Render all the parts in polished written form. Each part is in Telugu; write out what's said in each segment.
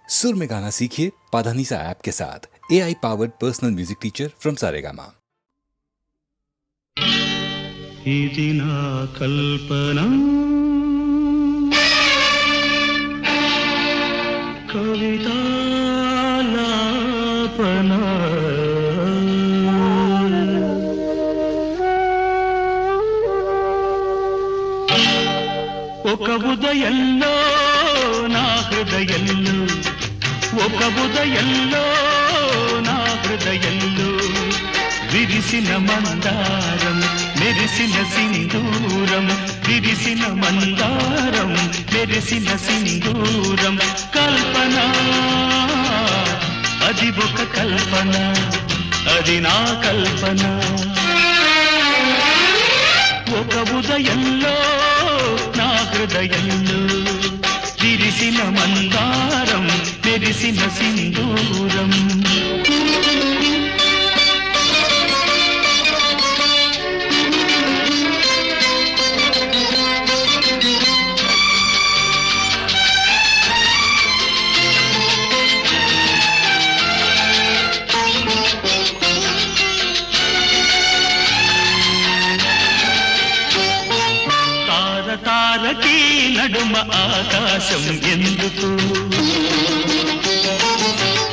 सुर में गाना सीखिए पाधानीसा ऐप के साथ। AI powered personal music teacher from Saregama. ఇది నా కల్పన కవితాలాపన ఒక ఉదయంలో నా హృదయంలో ఒక ఉదయంలో నా హృదయంలో విరిసిన మందారం మెరిసిన సింధూరం విరిసిన మందారం మెరిసిన సింధూరం కల్పన అది ఒక కల్పన అది నా కల్పన ఒక ఉదయంలో నా హృదయంలో విరిసిన మందారం మెరిసిన సింధూరం తారకి నడుమ ఆకాశం ఎందుకు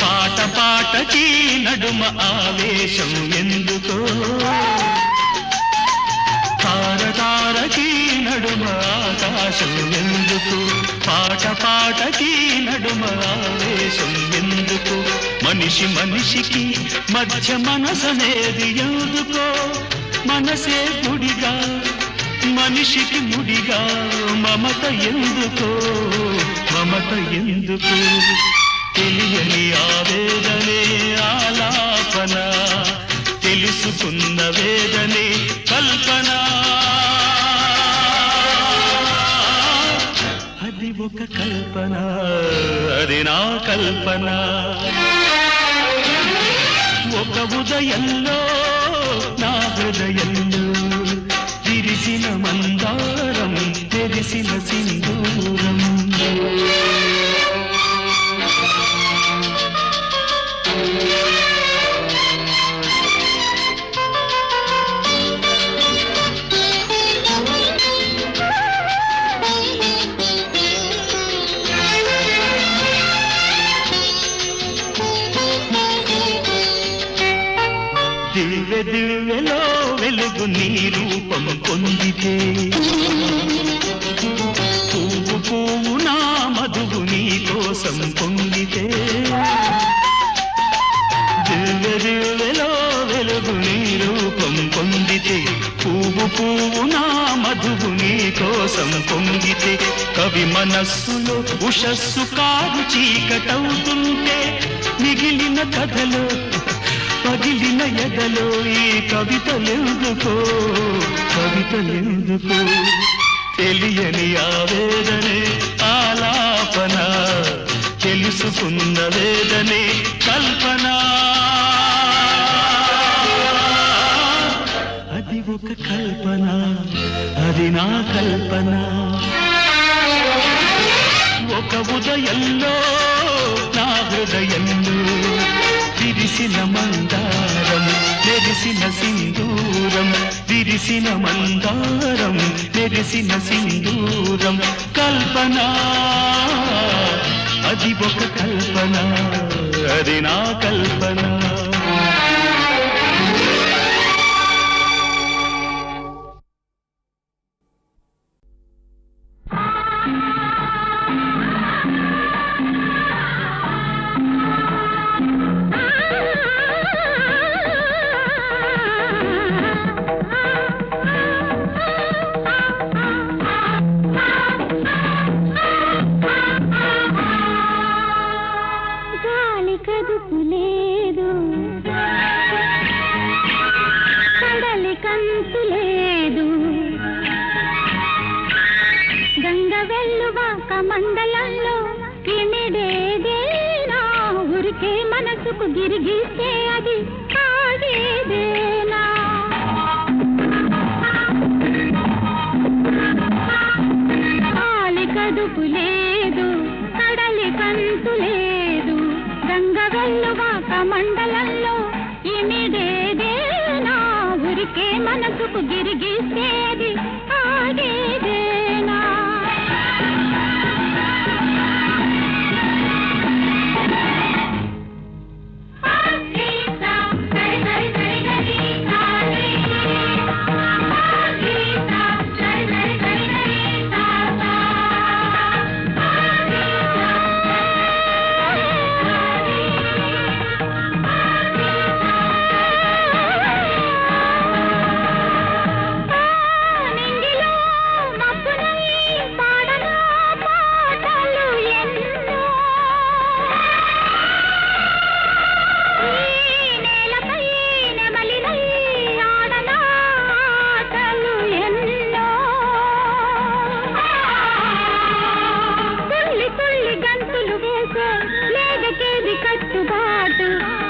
పాట పాటకి నడుమ ఆవేశం ఎందుకు తారకి నడుమ ఆకాశం ఎందుకు పాట పాటకి నడుమ ఆవేశం ఎందుకు మనిషి మనిషికి మధ్య మనసనేది ఎందుకో మనసే గుడిగా మనిషికి ముడిగా మమత ఎందుకో మమత ఎందుకు తెలియని ఆవేదనే ఆలాపన తెలుసుకున్న వేదనే కల్పన అది ఒక కల్పన అది నా కల్పన ఒక ఉదయంలో నా హృదయంలో విరిసిన మందారం తెరిసిన సింధూరం దివ్య దివ్యలో వెలుగు నీ రూపం పొందితే పువ్వు పువ్వు నా మధువు నీ కోసం పొందితే దివ్య దివ్యలో వెలుగు నీ రూపం పొందితే పువ్వు పువ్వు నా మధువు నీ కోసం పొంగితే కవి మనస్సులో ఉషస్సు కారు చీకటవుతుంటే మిగిలిన కథలో పగిలిన ఎదలో ఈ కవితలెందుకో కవితలెందుకో తెలియని ఆవేదనే ఆలాపన తెలుసుకున్న వేదనే కల్పన అది ఒక కల్పన అది నా కల్పన ఒక ఉదయంలో నా హృదయంలో విరిసిన మందారం మెరిసిన సింధూరం విరిసిన మందారం మెరిసిన సింధూరం కల్పన అది ఒక కల్పన అది నా కల్పన మండలంలో ఇమిడేదేనా ఊరికే మనసుకు గిరిగిస్తే అది ఆగేదేనా కాలి కదుపు లేదు కడలి కంతు లేదు మనసుకు గిరిగిస్తే అది ఆగేదేనా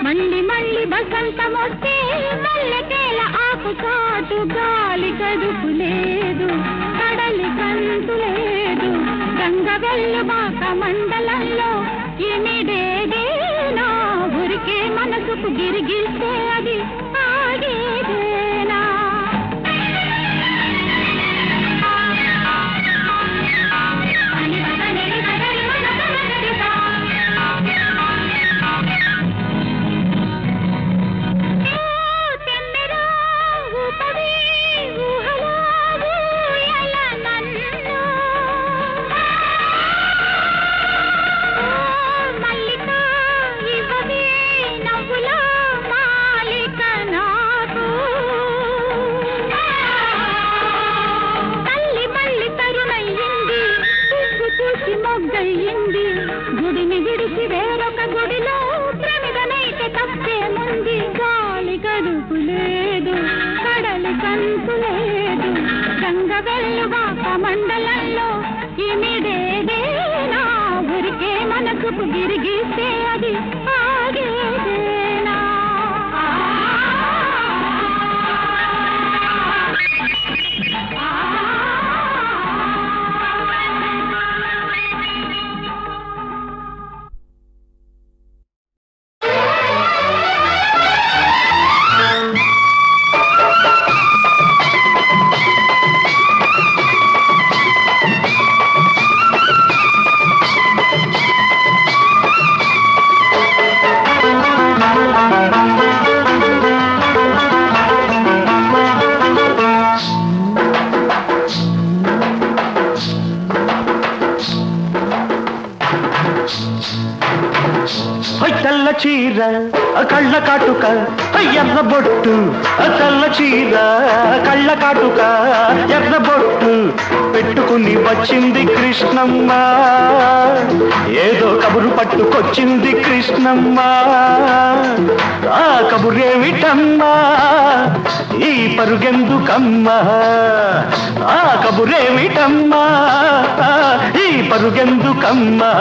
మళ్ళీ మళ్ళీ బసంతమొస్తే మల్లెకేల ఆకు చాటు గాలి కదుపు లేదు కడలి కంతు లేదు గంగ వెల్లుబాక మండలంలో ఇమిడేదేనా ఊరికే మనసుకు గిరిగిస్తే అది ఆగేదేనా మొగ్గయింది గుడిని విడిచి వేరొక గుడిలో ప్రమిదనైతే తప్పేముంది గాలి గడుపు లేదు కడలి కంతు లేదు గంగ వెల్లుబాక మండలంలో ఇమిడేదేనా ఊరికే మనసుకు గిరిగిస్తే అది ఆగేదేనా తెల్ల చీర కళ్ళ కాటుక ఎర్ర బొట్టు తెల్ల చీర కళ్ళ కాటుక ఎర్ర బొట్టు పెట్టుకుని వచ్చింది కృష్ణమ్మ ఏదో కబురు పట్టుకొచ్చింది కృష్ణమ్మ ఆ కబురేమిటమ్మా ఈ పరుగెందుకమ్మా ఆ కబురేమిటమ్మా ఈ పరుగెందుకమ్మా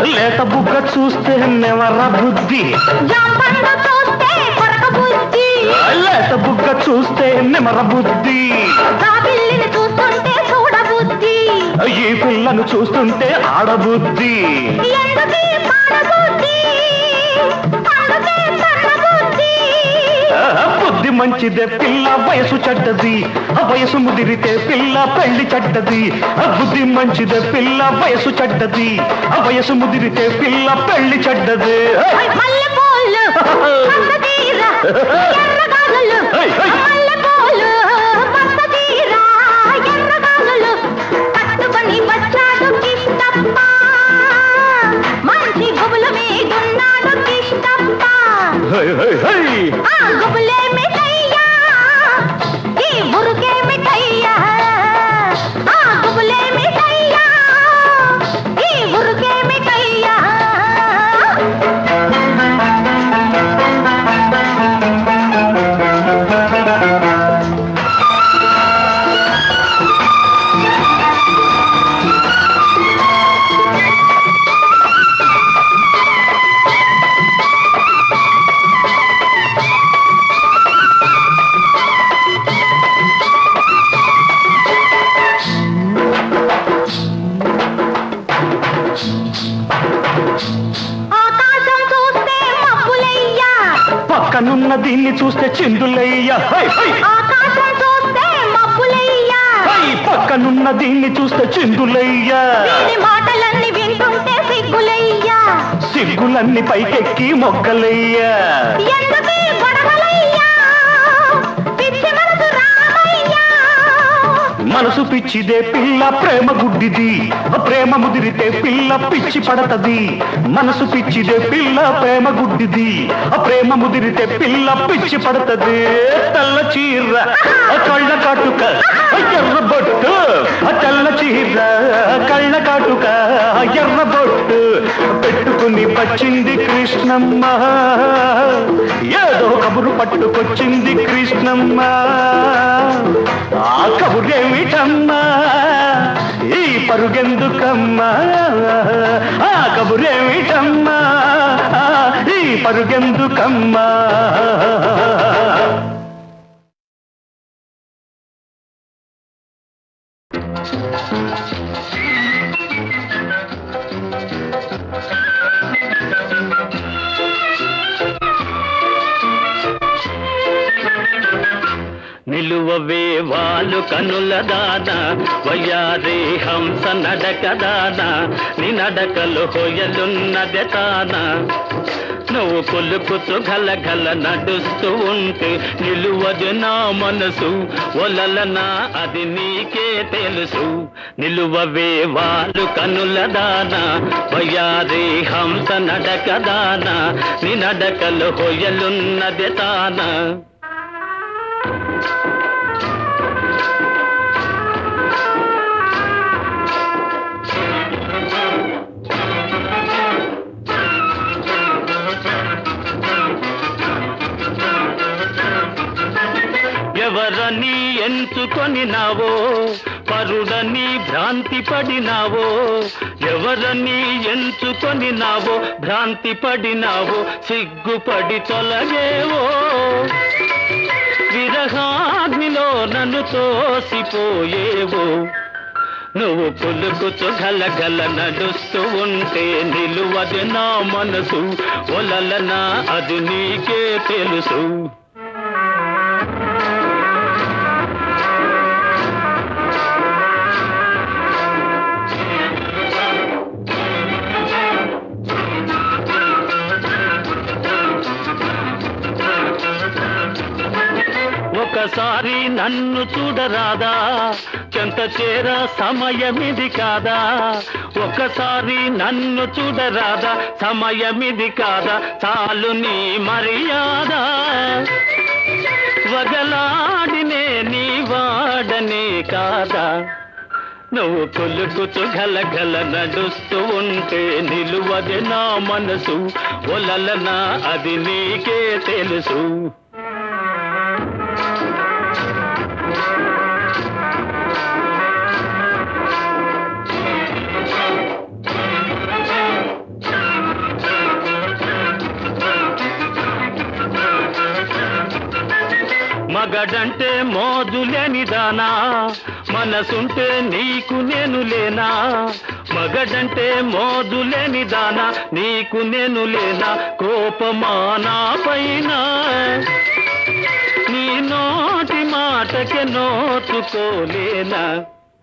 లేత బుగ్గ చూస్తే నెవర బుద్ధి లేత బుగ్గ చూస్తే నెమర బుద్ధి ఈ పిల్లను చూస్తుంటే ఆడబుద్ధి బుద్ధి మంచిదే పిల్ల వయసు చెడ్డది వయసు ముదిరితే పిల్ల పెళ్లి చెడ్డది బుద్ధి మంచిదే పిల్ల వయసు చెడ్డది వయసు ముదిరితే పిల్ల పెళ్లి చెడ్డది మల్లెపూలు ఆకాశం చూస్తే మబ్బులయ్యా, పక్కనున్న దీన్ని చూస్తే చిందులయ్యా. ఆకాశం చూస్తే మబ్బులయ్యా, పక్కనున్న దీన్ని చూస్తే చిందులయ్యా. దీని మాటలన్నీ వింటుంటే సిగ్గులయ్యా, సిగ్గులన్నీ పైకెక్కి మొగ్గలయ్యా. ఎందుకీ గొడవలయ్యా, పిచ్చి మనసు రామయ్యా. మనసు పిచ్చిదే పిల్ల ప్రేమ గుడ్డిది, ప్రేమ ముదిరితే పిల్ల పిచ్చి పడతది. మనసు పిచ్చిదే పిల్ల ప్రేమ గుడ్డిది, ప్రేమ ముదిరితే పిల్ల పిచ్చి పడతది. తెల్ల చీర కళ్ళ కాటుక ఎర్ర బొట్టు, తెల్ల చీర కళ్ళ కాటుక ఎర్ర బొట్టు పెట్టుకుని వచ్చింది కృష్ణమ్మ. ఏదో కబురు పట్టుకొచ్చింది కృష్ణమ్మ. ఆ కబురేమిటమ్మా, ఈ పరుగెందుకమ్మా, ఆ కబురేమిటమ్మా, ఈ పరుగెందుకమ్మా. నిలువవే వాలు కనుల దాన వయ్యారే హంస నడక దాన నీ నడకలు హొయలున్నదే తాన నువ్వు కొలుకుతూ గలగల నడుస్తూ ఉంటే నిలువదు నా మనసు ఒలలనా అది నీకే తెలుసు. నిలువవే వాలు కనుల దాన వయ్యారే హంస నడక దాన నీ నడకలు హొయలున్నదే తాన. ఎవరని ఎంచుకొని నావో పరుడని భ్రాంతి పడినావో, ఎవరని ఎంచుకొని నావో భ్రాంతి పడినావో సిగ్గుపడి తొలగేవో. విరహాగ్నిలో నన్ను తోసిపోయేవో, నువ్వు పులుకుతూ గలగల నడుస్తూ ఉంటే నిలువదు నా మనసు ఒలలనా అది నీకే తెలుసు. ఒకసారి నన్ను చూడరాదా, చెంత చేర సమయమిది కాదా. ఒకసారి నన్ను చూడరాదా, సమయమిది కాదా. చాలు నీ మర్యాద, వగలాడినే నీ వాడనే కాదా. నువ్వు కొలుకుతూ గలగల నడుస్తూ ఉంటే నిలువదే నా మనసు ఒలలనా అది నీకే తెలుసు. మగడంటే మోజులేని దానా, మనసుంటే నీకు నేను లేనా. మగడంటే మోజులేని దానా, నీకు నేను లేనా. కోపమానా పైన నీ నోటి మాటకే నోచుకోలేనా.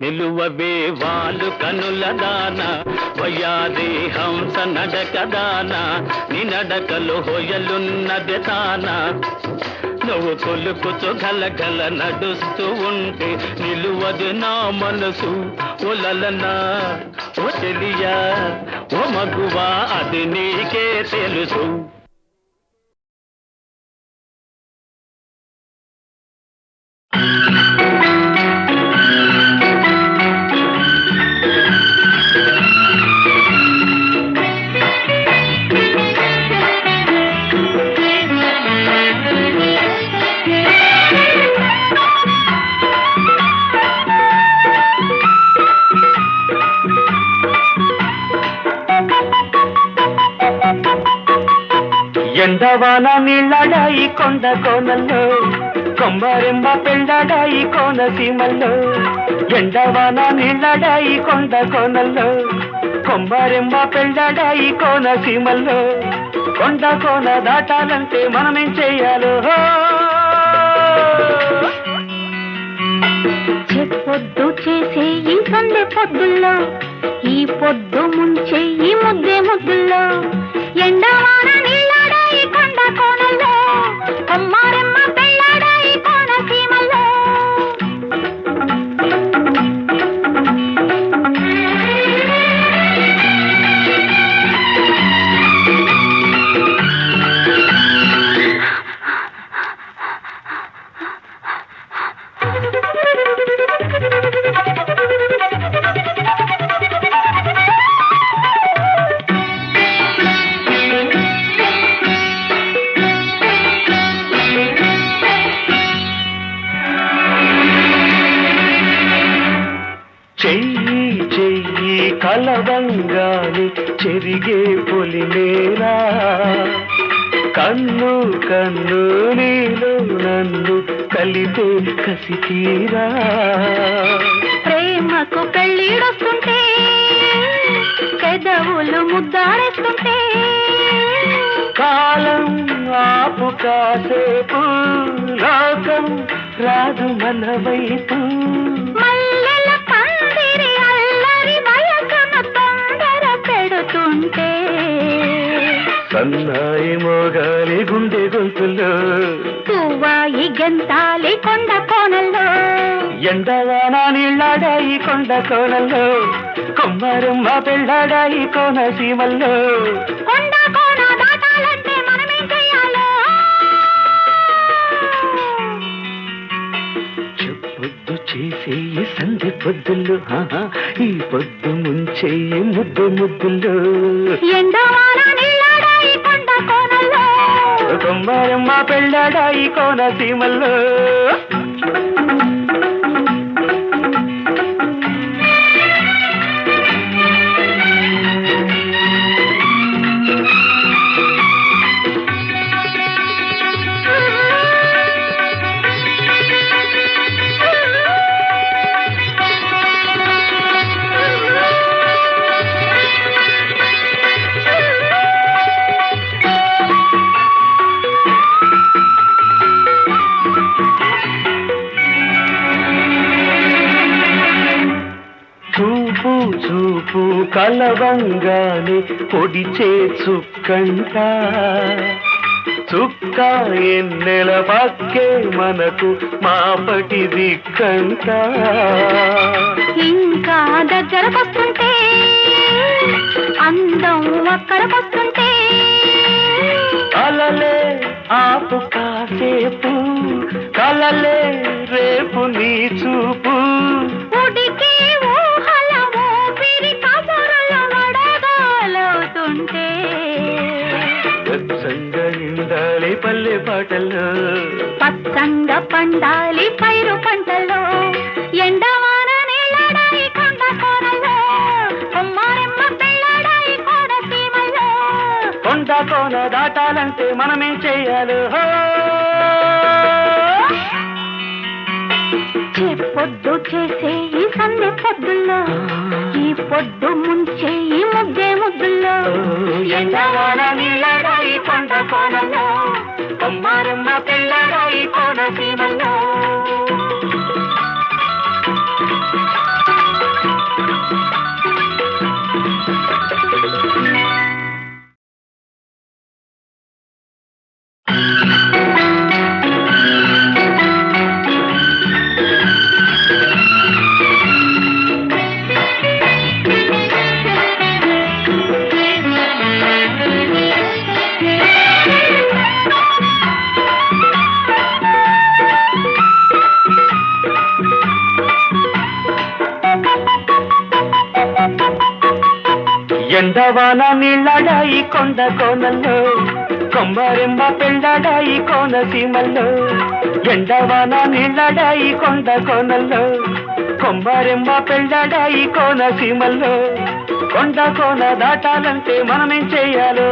నిలువవే వాలు కనుల దాన వయ్యారి హంస నడక దాన నీ నడకలు హొయలున్నది తాన. నువ్వు కొలుకుతూ గలగల నడుస్తూ ఉంటే నిలువదు నా మనసు ఒలలనా. ఓ చెలియా ఓ మగువా అది నీకే తెలుసు. ఎండవాన నీళ్ళడాయి కొండ కోనల్లో, కొమ్మరెంబ పెళ్ళడాయి కోనసీమల్లో. ఎండవాన నీళ్ళడాయి కొండ కోనల్లో, కొమ్మారెమ్మ పెళ్ళాడాయి కోనసీమల్లో కొండ కోన దాటాలంటే మనమేం చెయ్యాలో పొద్దు చేసే ఈ సందె పొద్దుల్లో ఈ పొద్దు ముంచే ఈ ముద్దే ముద్దుల్లో ఎండవాన నీళ్ళాడాయి కొండ కోనల్లో కొమ్మారెమ్మ పెళ్ళాడాయి కోనసీమల్లో చెయ్యి చెయ్యి కలవంగాని చెరిగే పొలిమేరా కన్ను కన్ను నీలో నన్ను కలిపే కసి తీరా ప్రేమకు పెళ్ళిడొస్తుంటే పెదవులు ముద్దాడేస్తుంటే కాలం ఆపు కాసేపు లోకం రాదు మన వైపు మల్లెల పందిరి అల్లరి వయసును తొందర పెడుతుంటే సన్నాయి మోగాలి గుండె గొంతులో పువ్వాయి గెంతాలి కొండ కోనల్లో ఎండవాన నీళ్ళాడాయి కొండ కోనల్లో కొమ్మారెమ్మ పెళ్ళాడాయి కోనసీమల్లో కొండ కోన దాటాలంటే మనమేం చెయ్యాలో పొద్దు చేసే ఈ సంధి పొద్దుల్లో ఈ పొద్దు ముంచే ఈ ముద్దు ముద్దుల్లో ఎండవాన నీళ్ళాడాయి కొండ కోనల్లో కొమ్మారెమ్మ పెళ్ళాడాయి కోనసీమల్లో చూపు చూపు కలవంగానే పొడిచే చుక్కంట చుక్క ఎన్నెల పక్కే మనకు మాపటి దిక్కంట ఇంకా దగ్గరకొస్తుంటే అందం అక్కడకొస్తుంటే అలలే ఆపు కాసేపు కలలే రేపు నీ చూపు ఉడికి ఊహల ఊపిరి కబురులు వడగాలవుతుంటే వెచ్చంగా నిండాలి పల్లె పాటల్లో పచ్చంగా పండాలి పైరు పంటల్లో ఎండవాన నీళ్ళడాయి కొండ కోనల్లో కొమ్మారెమ్మ పెళ్ళడాయి కోనసీమల్లో కొండ కోన దాటాలంటే మనమేం చెయ్యాలి పొద్దు చేసే ఈ సందె పొద్దుల్లో ఈ పొద్దు ముంచే ఈ ముద్దే ముద్దుల్లో ఎండవాన నీళ్ళడాయి కొండ కోనల్లో కొమ్మారెమ్మ పెళ్ళడాయి కోనసీమల్లో ఎండవాన నీళ్ళడాయి కొండ కోనల్లో కొమ్మారెమ్మ పెళ్ళడాయి కోనసీమల్లో ఎండవాన నీళ్ళడాయి కొండ కోనల్లో కొమ్మారెమ్మ పెళ్ళడాయి కోనసీమల్లో కొండ కోన దాటాలంటే మనమేం చెయ్యాలో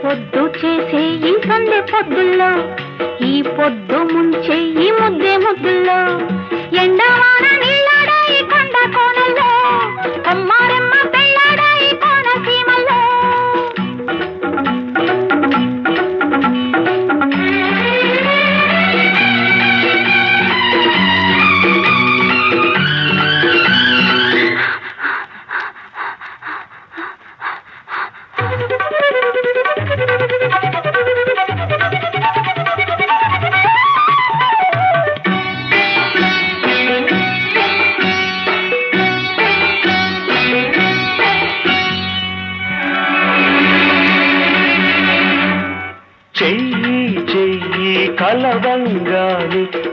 పొద్దు చేసే ఈ సందె పొద్దుల్లో ఈ పొద్దు ముంచే ఈ ముద్దే ముద్దుల్లో ఎండవాన నీళ్ళ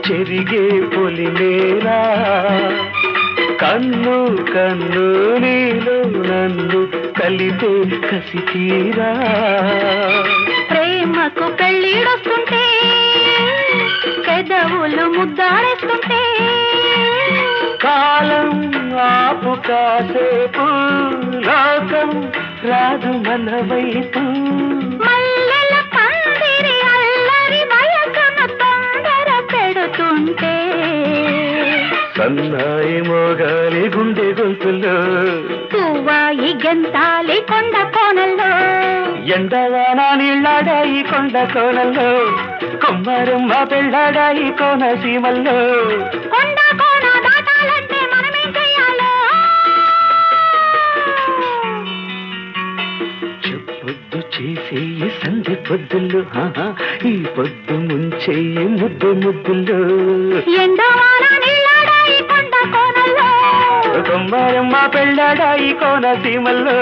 చెరిగే పొలిమేరా కన్ను కన్ను నీలో నన్ను కలిపే కసి తీరా ప్రేమకు పెళ్ళిడొస్తుంటే పెదవులు ముద్దాడేస్తుంటే కాలం ఆపు కాసేపు లోకం రాదు మన వైపు మల్లెల పందిరి అల్లరి వయసును తొందర పెడుతుంటే సన్నాయి మోగాలి గుండె గొంతులో పువ్వాయి గెంతాలి కొండ కోనల్లో ఎండవాన నీళ్ళాడాయి కొండ కోనల్లో కొమ్మరమ్మ పెళ్ళాడాయి కోన సీమల్లో కొండ కోన దాటాలంటే మనమేం చెయ్యాలో చెప్పొద్దు చేసే ఈ సంధ్య పొద్దుల్లో ఈ పొద్దు ముంచే ఈ ముద్దు ముద్దుల్లో ఎండవాన నీళ్ళాడాయి కొండ కోనల్లో కొమ్మరమ్మ పెళ్ళాడాయి కోన సీమల్లో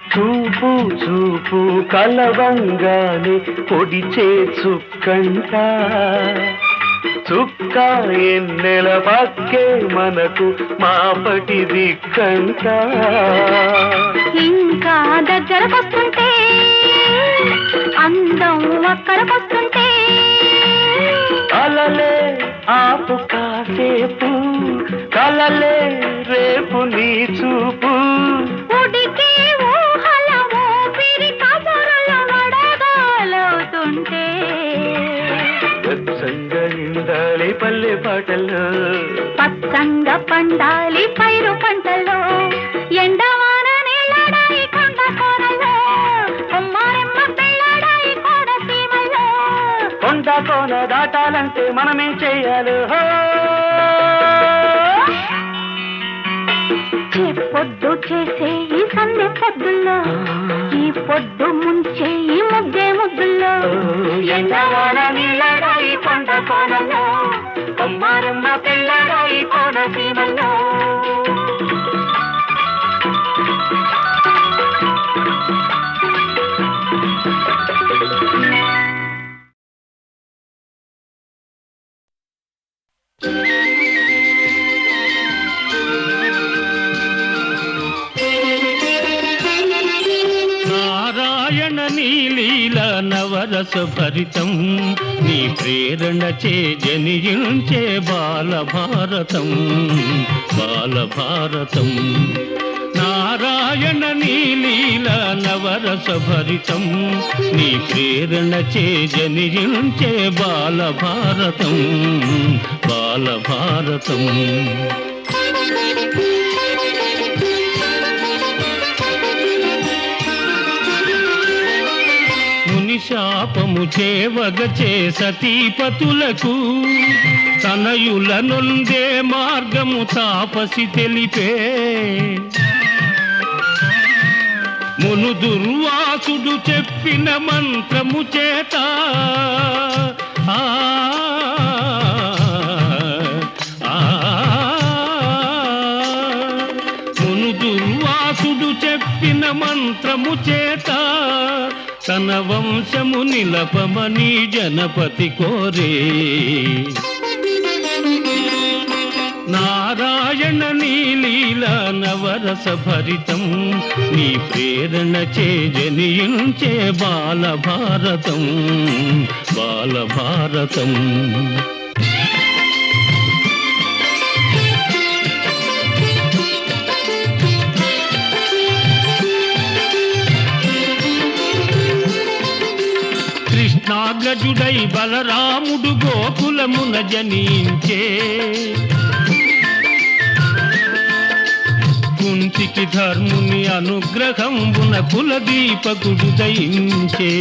చూపు చూపు కలవంగానే పొడిచే చుక్కంట చుక్క ఎన్నెల పక్కే మనకు మాపటి దిక్కంట ఇంకా దగ్గరకొస్తుంటే అందం అక్కడకొస్తుంటే అలలే ఆపు కాసేపు కలలే రేపు నీ చూపు ఉడికే ఊహల ఊపిరి కబురుల వడగాలవుతుంటే వెచ్చంగా నిండాలి పల్లె పాటల్లో పచ్చంగా పండాలి పైరు పంటలో ఎండవాన నీళ్ళడాయి కొండ కోనలో కొమ్మారెమ్మ పెళ్ళడాయి కోడ సీమల్లో కొండ కోన దాటాలంటే మనమేం చెయ్యాలి పొద్దు చేసే ఈ సంధ్య పొద్దుల్లో ఈ పొద్దు ముంచే ఈ ముద్దే ముద్దుల్లో ఎండవాన నీళ్ళడాయి కొండ కోనలో కొమ్మారమ్మ పెళ్ళడాయి కోన సీమల్లో నారాయణ నీలీల నవరస భరితం నీ ప్రేరణ చే జనించే బాలభారతం బాలభారతం నారాయణ నీలీల నవరస భరితం నీ ప్రేరణ చే జనించే బాలభారతం బాలభారతం శాపము చేవగచే సతీపతులకు తనయుల నొందే మార్గము తాపసి తెలిపే మును దుర్వాసుడు చెప్పిన మంత్రము చేత మును దుర్వాసుడు చెప్పిన మంత్రము చేత తన వంశము నిలపమని జనపతి కోరే నారాయణ నీలీల నవరస భరితం నీ ప్రేరణ చే జనించే బాలభారతం బాలభారతం కృష్ణాగ్రజుడై బలరాముడు గోకులమున జనించే కుంతికి ధర్ముని అనుగ్రహంబున కులదీపకుడు దయించే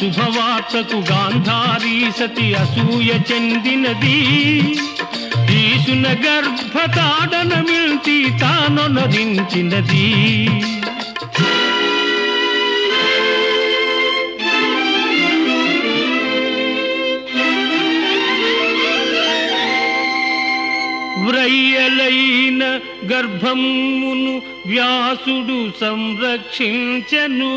శుభవార్తకు గాంధారీ సతి అసూయ చెందినది ఈశున గర్భతాడన మిల్తి తానొనరించినది వ్రయ్యలైన గర్భమును వ్యాసుడు సంరక్షించెను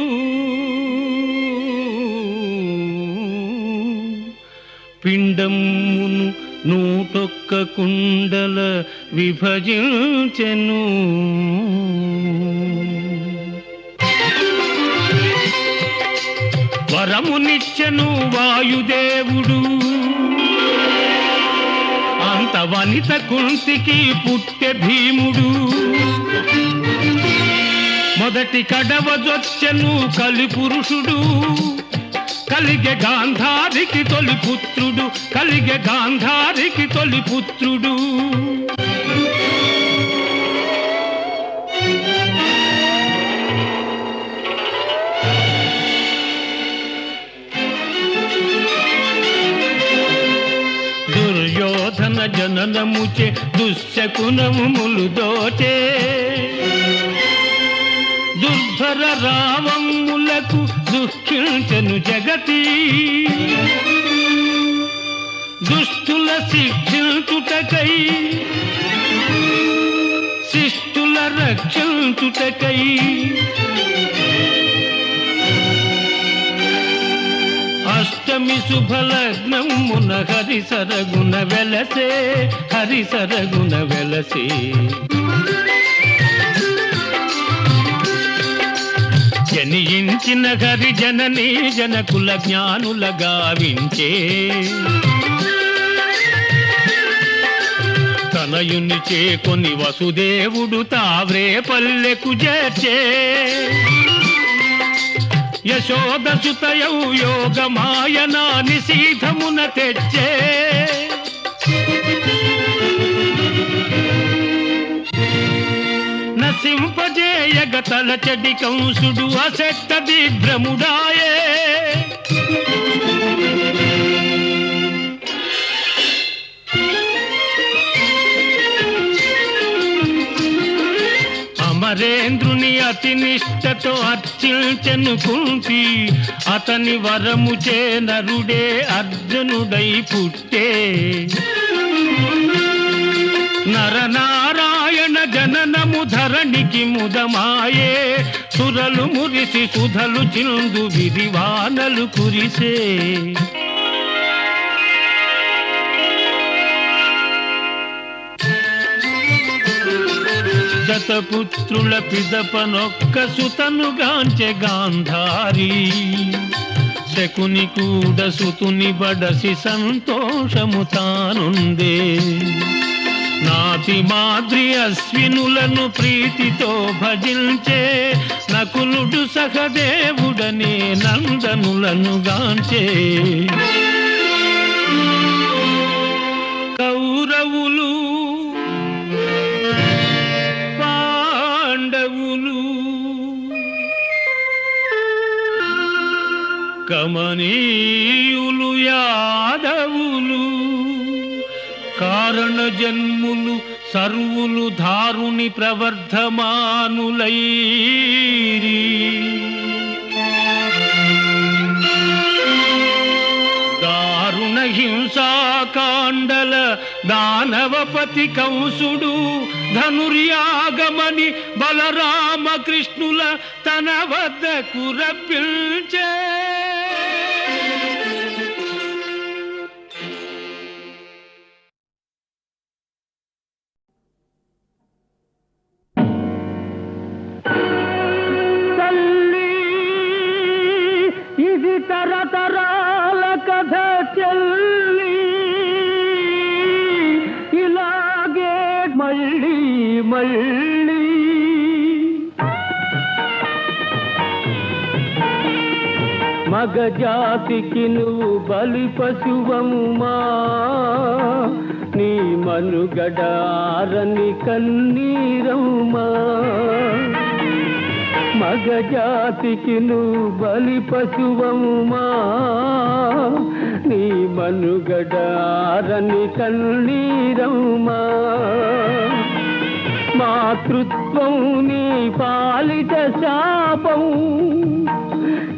పిండమును 101 కుండల విభజించెను వరమునిచ్చెను వాయుదేవుడు అంత వనిత కుంతికి పుట్టె భీముడు మొదటి కడవజొచ్చెను కలిపురుషుడు కలిగె గాంధారికి తొలి పుత్రుడు కలిగె గాంధారికి తొలి పుత్రుడు దుర్యోధన జననముచే దుశ్శకునములు దోచే దుర్ధర రావములకు దుఃఖించెను జగతి దుష్టుల శిక్షించుటకై శిష్టుల రక్షించుటకై అష్టమి శుభలగ్నమున హరిసరగుణ వెలసే హరిసరగుణ వెలసే జనించిన హరి జననీ జనకుల జ్ఞానుల గావించే తనయుని చేకొని వసుదేవుడు తావ్రే పల్లెకు చేర్చే యశోద సుతయౌ యోగమాయనా నిశీధమున తెచ్చే నసింపజేయగ తలచడి కంసుడు అశక్త దిగ్భ్రముడాయే అమరేంద్రుని అతి నిష్టతో అర్చించెను కుంతి అతని వరముచే నరుడే అర్జునుడై పుట్టే నరనారాయణ జననము ధరణికి ముదమాయే సురలు మురిసి సుధలు చిందు విరివానలు కురిసే శతపుత్రుల పిదపనొక్క సుతను గాంచె గాంధారి శకుని కూడ సుతుని బడసి సంతోషము తానుందే నాతి మాద్రి అశ్వినులను ప్రీతితో భజించే నకులుడు సహదేవుడనే నందనులను గాంచే కౌరవులు పాండవులు కమనీయులు యాదవులు కారణ జన్ములు సర్వులు ధారుని ప్రవర్ధమానులైరి దారుణ హింసాకాండల దానవపతి కంసుడు ధనుర్యాగమని బలరామకృష్ణుల తన వద్దకు రప్పించే తరతరాల కథ చెల్లి ఇలాగే మళ్ళీ మళ్ళీ మగజాతికి నువ్వు బలి పశువముమా నీ మనుగడ ఆరని కన్నీరమ్మా మగజాతికి నువ్వు బలి పశువమ్మా నీ మనుగడారని కన్నీరమ్మా మాతృత్వం నీ పాలిట శాపం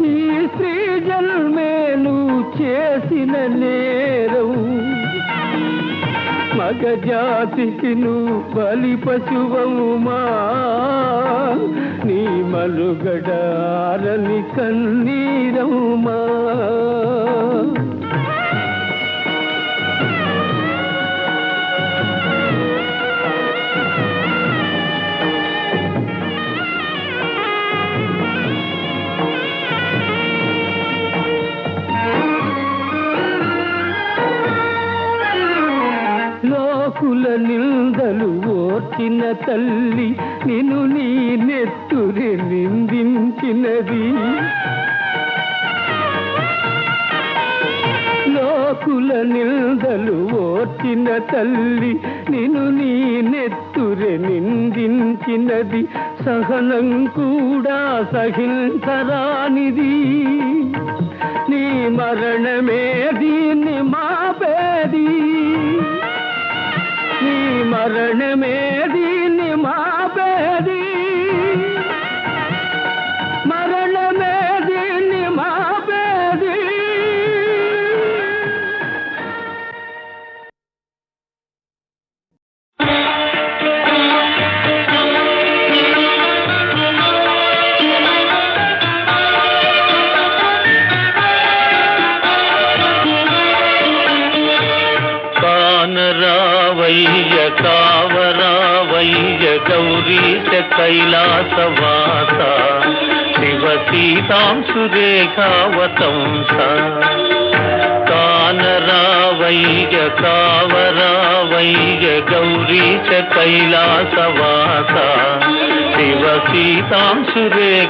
ఈ స్త్రీ జన్మే నువ్వు చేసిన నేరం మగజాతికి నువ్వు బలి పశువమ్మా నీ మనుగడారని కన్నీరమ్మా లోకుల నిందలు ఓర్చిన తల్లి నిన్ను నీ నెత్తురి నిందించినది లోకుల నిందలు ఓర్చిన తల్లి నిన్ను నీ నెత్తురి నిందించినది సహనం కూడా సహించరానిది నీ మరణమే దీన్ని మాపేది నీ మరణమే దీన్ని మాపేది మరణమే దీన్ని మాపేది కానరావయ్య కావరావయ్య గౌరీశ కైలాసవాస శివ సీతాంశురేఖావతంస కానరావయ్య కావరావయ్య గౌరీశ కైలాసవాస శివ సీతాంశురేఖావతంస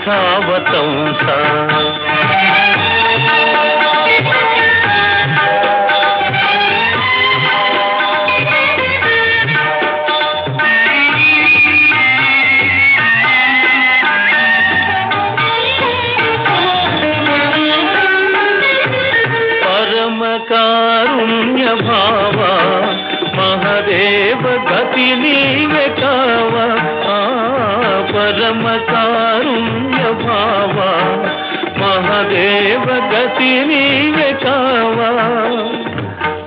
కారుణ్య భావ మహదేవ గతి నీవే కావ పరమ కారుణ్య భావ మహదేవ గతి నీవే కావ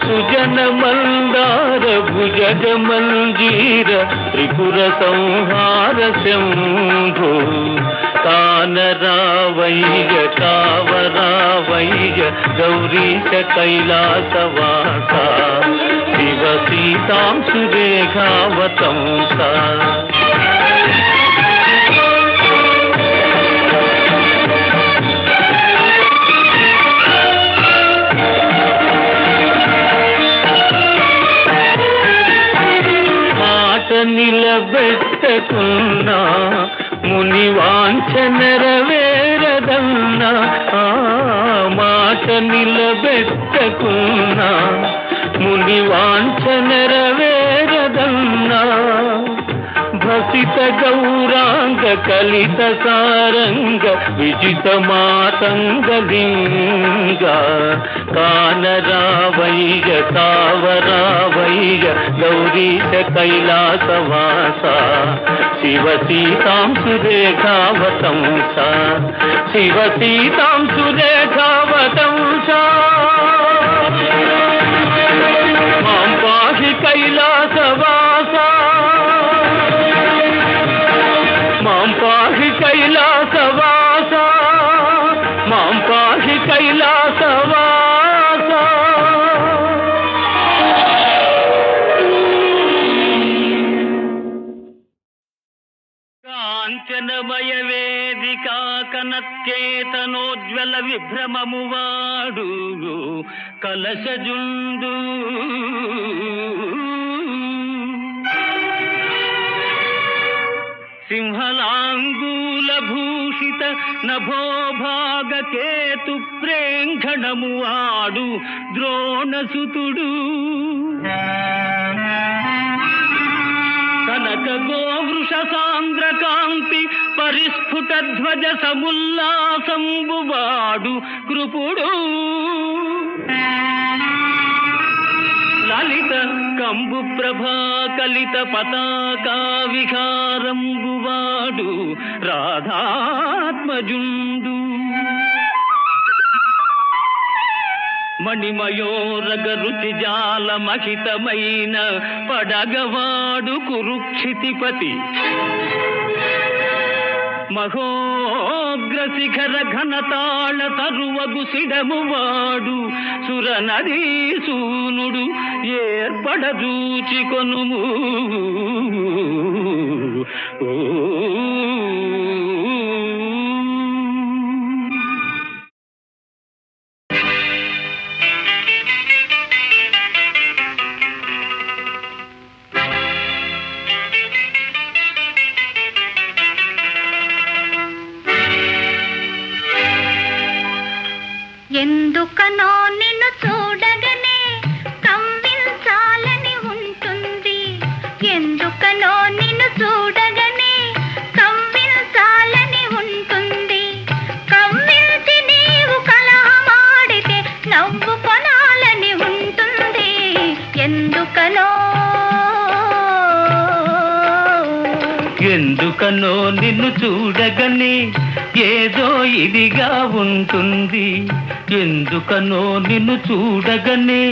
సుజన మందార భుజగ మంజీర త్రిపుర సంహార శంభో కానరావయ్య కావరావయ్య గౌరీశ కైలాసవాస శివ సీతాంశురేఖావతంస నిలబెట్టకున్నా ముని వాంఛ నెరవేరదన్నా మాట నిలబెట్టకున్నా ముని వాంఛ నెరవేరదన్నా భసిత గౌరాంగ కలిత సారంగ విజిత మాతంగలింగ కానరావయ్య కావరావయ్య గౌరీశ కైలాసవాస శివ సీతాంశురేఖావతంస శివ సీతాంశురేఖావతంస మాం పాహి కైలాసవాస మాం పాహి కైలాసవాస మాం పాహి కైలాసవాస కాంచనమయ వేదికా కనత్కేతనోజ్వల విభ్రమము వాడు కలశజుండు సింహలాంగూల భూషిత నభోభాగ కేతు ప్రేంఘణము ఆడు ద్రోణసుతుడు కనక గోవృష సాంద్ర కాంతి పరిస్ఫుట ధ్వజ సముల్లాసంబువాడు కృపుడు లలిత కంబు ప్రభా కలిత పతాకా విహారంబువాడు రాధాత్మజుండు మణిమయోరగ రుచి జాల మహితమైన పడగవాడు కురుక్షితిపతి మహోగ్రశిఖర ఘనతాళ తరువగు సిడమువాడు సురనదీ సూనుడు ఏర్పడదూచి కొనుము ఎందుకనో నిన్ను చూడగనే కవ్వించాలని ఉంటుంది ఎందుకనో నిన్ను చూడగనే కవ్వించాలని ఉంటుంది కవ్వించి నీవు కలహమాడితే నవ్వు కొనాలని ఉంటుంది ఎందుకనో ఎందుకనో నిన్ను చూడగనే ఏదో ఇదిగా ఉంటుంది ఎందుకనో నిన్ను చూడగనే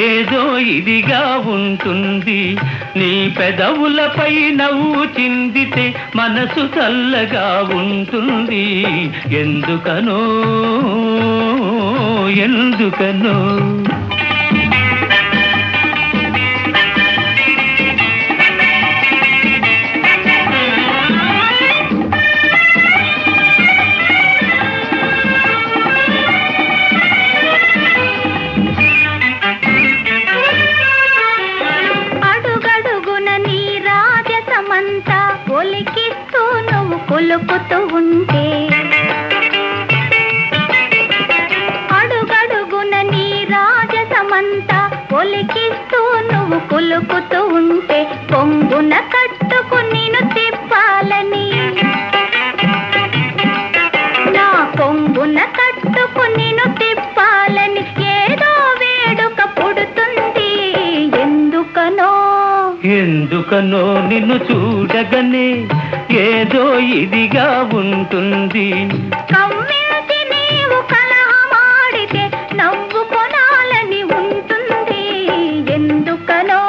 ఏదో ఇదిగా ఉంటుంది నీ పెదవులపై నవ్వు చిందితే మనసు చల్లగా ఉంటుంది ఎందుకనో ఎందుకనో కొలుకుతూ ఉంటే అడుగడుగున నీ రాజసమంతా ఒలికిస్తూ నువ్వు కొలుకుతూ ఉంటే పొంగున కట్టుకుని తిప్పాలని నా పొంగున కట్టుకుని తిప్పాలని ఏదో వేడుక పుడుతుంది ఎందుకనో ఎందుకనో నిన్ను చూడగనే ఏదో ఇదిగా ఉంటుంది కవ్వించి నీవు కలహమాడితే నవ్వు కొనాలని ఉంటుంది ఎందుకనో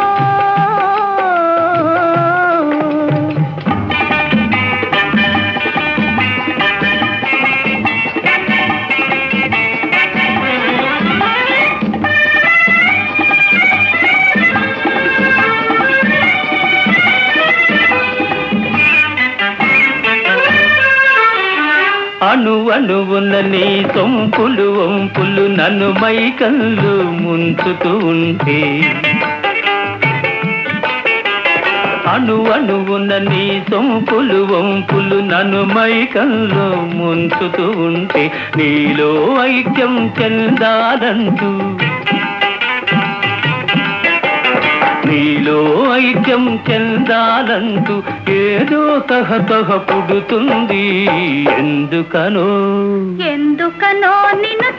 అణువణువున నీ సొంపులు వంపులు నన్ను మైకల్లు ముంచుతూ ఉంటే అణువణువున నీ సొంపులు వంపులు నన్ను మైకల్లు ముంచుతూ ఉంటే నీలో ఐక్యం చెందాలంటూ నీలో ఐక్యం చెందాలంటూ ఏదో తహతహ పుడుతుంది ఎందుకనో ఎందుకనో నిన్ను